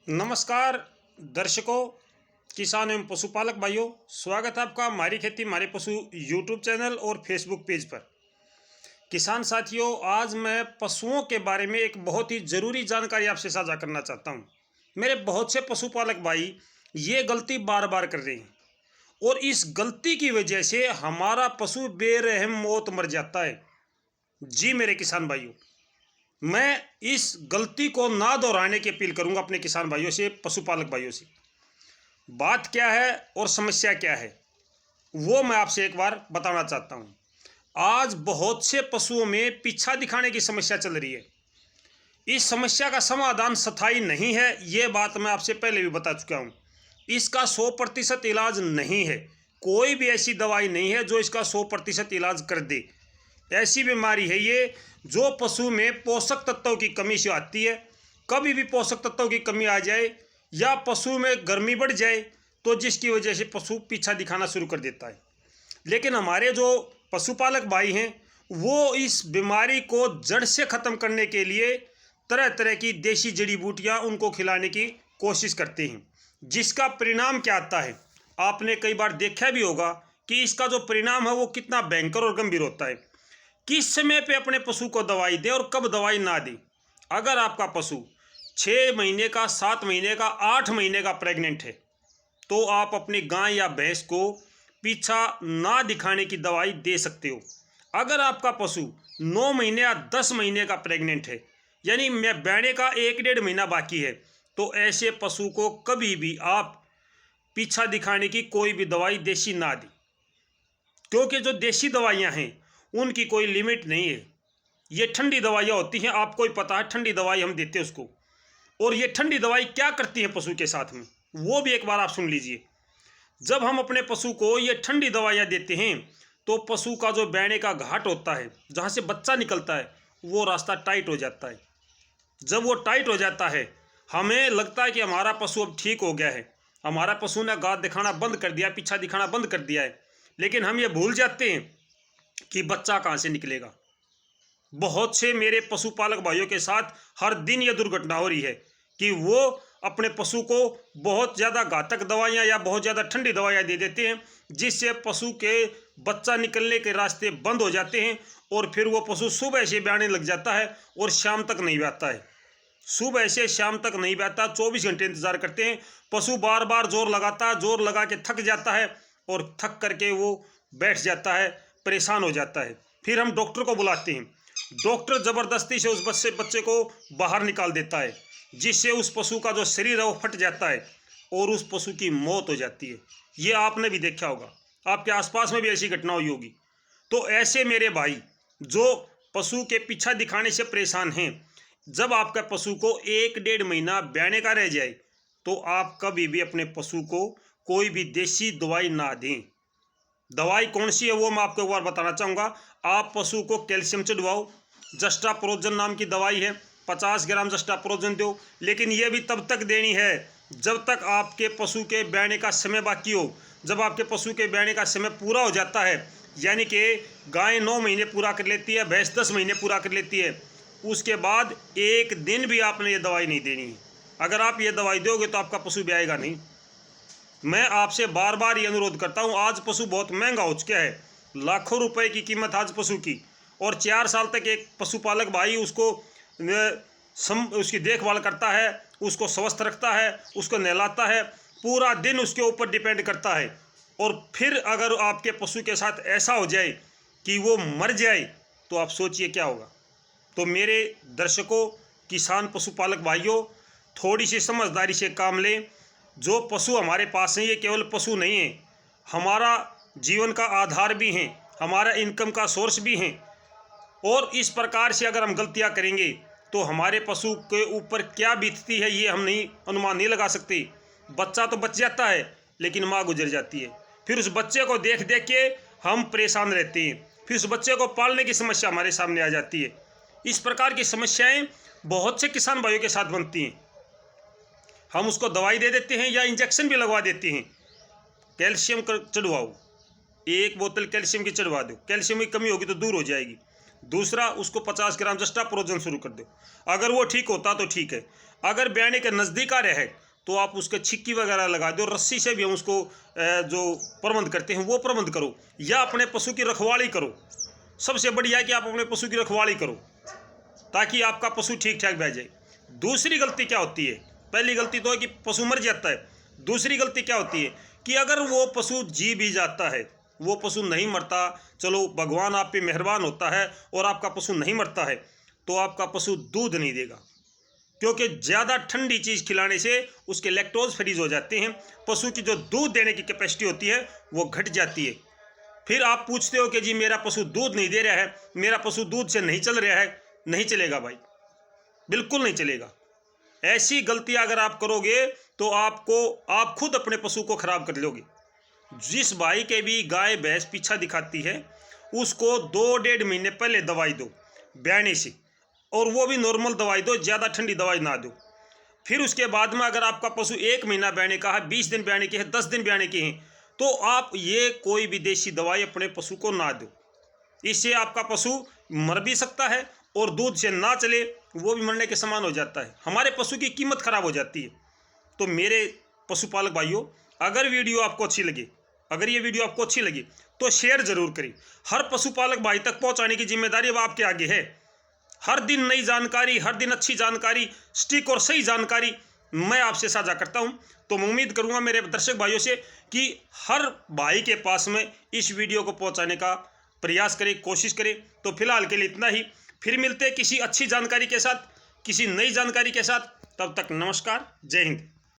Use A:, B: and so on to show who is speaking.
A: नमस्कार दर्शकों, किसान एवं पशुपालक भाइयों, स्वागत है आपका हमारी खेती हमारे पशु यूट्यूब चैनल और फेसबुक पेज पर। किसान साथियों, आज मैं पशुओं के बारे में एक बहुत ही ज़रूरी जानकारी आपसे साझा करना चाहता हूं। मेरे बहुत से पशुपालक भाई ये गलती बार बार कर रहे हैं और इस गलती की वजह से हमारा पशु बेरहम मौत मर जाता है। जी मेरे किसान भाइयों, मैं इस गलती को ना दोहराने की अपील करूंगा अपने किसान भाइयों से, पशुपालक भाइयों से। बात क्या है और समस्या क्या है वो मैं आपसे एक बार बताना चाहता हूं। आज बहुत से पशुओं में पीछा दिखाने की समस्या चल रही है। इस समस्या का समाधान स्थायी नहीं है, ये बात मैं आपसे पहले भी बता चुका हूं। इसका 100% इलाज नहीं है। कोई भी ऐसी दवाई नहीं है जो इसका 100% इलाज कर दे। ऐसी बीमारी है ये जो पशु में पोषक तत्वों की कमी से आती है। कभी भी पोषक तत्वों की कमी आ जाए या पशु में गर्मी बढ़ जाए तो जिसकी वजह से पशु पीछा दिखाना शुरू कर देता है। लेकिन हमारे जो पशुपालक भाई हैं वो इस बीमारी को जड़ से ख़त्म करने के लिए तरह तरह की देसी जड़ी बूटियाँ उनको खिलाने की कोशिश करते हैं, जिसका परिणाम क्या आता है आपने कई बार देखा भी होगा कि इसका जो परिणाम है वो कितना भयंकर और गंभीर होता है। किस समय पे अपने पशु को दवाई दें और कब दवाई ना दें। अगर आपका पशु 6 महीने का, 7 महीने का, 8 महीने का प्रेग्नेंट है तो आप अपनी गाय या भैंस को पीछा ना दिखाने की दवाई दे सकते हो। अगर आपका पशु 9 महीने या 10 महीने का प्रेग्नेंट है, यानी मैं बैठने का 1-1.5 महीना बाकी है, तो ऐसे पशु को कभी भी आप पीछा दिखाने की कोई भी दवाई देसी ना दें, क्योंकि जो देसी दवाइयाँ हैं उनकी कोई लिमिट नहीं है। ये ठंडी दवाइयाँ होती हैं, आपको ही पता है, ठंडी दवाई हम देते हैं उसको। और ये ठंडी दवाई क्या करती है पशु के साथ में वो भी एक बार आप सुन लीजिए। जब हम अपने पशु को ये ठंडी दवाइयाँ देते हैं तो पशु का जो बैठने का घाट होता है, जहाँ से बच्चा निकलता है, वो रास्ता टाइट हो जाता है। जब वो टाइट हो जाता है हमें लगता है कि हमारा पशु अब ठीक हो गया है, हमारा पशु ने गाद दिखाना बंद कर दिया, पीछा दिखाना बंद कर दिया है। लेकिन हम ये भूल जाते हैं कि बच्चा कहाँ से निकलेगा। बहुत से मेरे पशुपालक भाइयों के साथ हर दिन ये दुर्घटना हो रही है कि वो अपने पशु को बहुत ज़्यादा घातक दवाइयाँ या बहुत ज़्यादा ठंडी दवाइयाँ दे देते हैं, जिससे पशु के बच्चा निकलने के रास्ते बंद हो जाते हैं और फिर वो पशु सुबह से ब्याने लग जाता है और शाम तक नहीं ब्याता है। सुबह से शाम तक नहीं ब्याता, 24 घंटे इंतजार करते हैं। पशु बार बार जोर लगाता है, जोर लगा के थक जाता है और थक करके वो बैठ जाता है, परेशान हो जाता है। फिर हम डॉक्टर को बुलाते हैं। डॉक्टर ज़बरदस्ती से उस बच्चे को बाहर निकाल देता है, जिससे उस पशु का जो शरीर है वो फट जाता है और उस पशु की मौत हो जाती है। ये आपने भी देखा होगा, आपके आसपास में भी ऐसी घटना हुई होगी। तो ऐसे मेरे भाई जो पशु के पीछा दिखाने से परेशान हैं, जब आपका पशु को 1-1.5 महीना ब्याने का रह जाए तो आप कभी भी अपने पशु को कोई भी देसी दवाई ना दें। दवाई कौन सी है वो मैं आपको एक बार बताना चाहूँगा। आप पशु को कैल्शियम चढ़वाओ, जस्टाप्रोजन नाम की दवाई है, 50 ग्राम जस्टाप्रोजन दो। लेकिन ये भी तब तक देनी है जब तक आपके पशु के ब्याने का समय बाकी हो। जब आपके पशु के ब्याने का समय पूरा हो जाता है, यानी कि गाय 9 महीने पूरा कर लेती है, भैंस 10 महीने पूरा कर लेती है, उसके बाद एक दिन भी आपने ये दवाई नहीं देनी है। अगर आप ये दवाई दोगे तो आपका पशु ब्याएगा नहीं। मैं आपसे बार बार ये अनुरोध करता हूँ, आज पशु बहुत महंगा हो चुका है, लाखों रुपए की कीमत आज पशु की। और 4 साल तक एक पशुपालक भाई उसको उसकी देखभाल करता है, उसको स्वस्थ रखता है, उसको नहलाता है, पूरा दिन उसके ऊपर डिपेंड करता है। और फिर अगर आपके पशु के साथ ऐसा हो जाए कि वो मर जाए तो आप सोचिए क्या होगा। तो मेरे दर्शकों, किसान पशुपालक भाइयों, थोड़ी सी समझदारी से काम लें। जो पशु हमारे पास हैं ये केवल पशु नहीं है, हमारा जीवन का आधार भी हैं, हमारा इनकम का सोर्स भी हैं। और इस प्रकार से अगर हम गलतियां करेंगे तो हमारे पशु के ऊपर क्या बीतती है ये हम नहीं अनुमान नहीं लगा सकते। बच्चा तो बच जाता है लेकिन माँ गुजर जाती है। फिर उस बच्चे को देख देख के हम परेशान रहते हैं, फिर उस बच्चे को पालने की समस्या हमारे सामने आ जाती है। इस प्रकार की समस्याएं बहुत से किसान भाइयों के साथ बनती हैं। हम उसको दवाई दे देते हैं या इंजेक्शन भी लगवा देते हैं। कैल्शियम चढ़वाओ, 1 बोतल कैल्शियम की चढ़वा दो, कैल्शियम की कमी होगी तो दूर हो जाएगी। दूसरा, उसको 50 ग्राम जस्टा प्रोजन शुरू कर दो। अगर वो ठीक होता तो ठीक है। अगर ब्याने के नज़दीक आ रहा है तो आप उसके छिक्की वगैरह लगा दो, रस्सी से भी हम उसको जो प्रबंध करते हैं वो प्रबंध करो, या अपने पशु की रखवाली करो। सबसे बढ़िया है कि आप अपने पशु की रखवाली करो ताकि आपका पशु ठीक ठाक बह जाए। दूसरी गलती क्या होती है? पहली गलती तो है कि पशु मर जाता है। दूसरी गलती क्या होती है कि अगर वो पशु जी भी जाता है, वो पशु नहीं मरता, चलो भगवान आप पे मेहरबान होता है और आपका पशु नहीं मरता है, तो आपका पशु दूध नहीं देगा, क्योंकि ज़्यादा ठंडी चीज़ खिलाने से उसके लैक्टोज फ्रीज हो जाते हैं। पशु की जो दूध देने की कैपेसिटी होती है वो घट जाती है। फिर आप पूछते हो कि जी मेरा पशु दूध नहीं दे रहा है, मेरा पशु दूध से नहीं चल रहा है। नहीं चलेगा भाई, बिल्कुल नहीं चलेगा। ऐसी गलती अगर आप करोगे तो आप खुद अपने पशु को खराब कर लोगे। जिस भाई के भी गाय भैंस पीछा दिखाती है उसको 2-1.5 महीने पहले दवाई दो ब्याने से, और वो भी नॉर्मल दवाई दो, ज़्यादा ठंडी दवाई ना दो। फिर उसके बाद में अगर आपका पशु 1 महीना ब्याने का है, 20 दिन ब्याने के हैं, 10 दिन ब्याने के हैं, तो आप ये कोई विदेशी दवाई अपने पशु को ना दो। इससे आपका पशु मर भी सकता है और दूध से ना चले वो भी मरने के समान हो जाता है। हमारे पशु की कीमत खराब हो जाती है। तो मेरे पशुपालक भाइयों, अगर वीडियो आपको अच्छी लगे, अगर ये वीडियो आपको अच्छी लगी तो शेयर जरूर करें। हर पशुपालक भाई तक पहुंचाने की जिम्मेदारी अब आपके आगे है। हर दिन नई जानकारी, हर दिन अच्छी जानकारी, सटीक और सही जानकारी मैं आपसे साझा करता हूं। तो मैं उम्मीद करूंगा मेरे दर्शक भाइयों से कि हर भाई के पास में इस वीडियो को पहुंचाने का प्रयास करें, कोशिश करें। तो फिलहाल के लिए इतना ही। फिर मिलते हैं किसी अच्छी जानकारी के साथ, किसी नई जानकारी के साथ। तब तक नमस्कार, जय हिंद।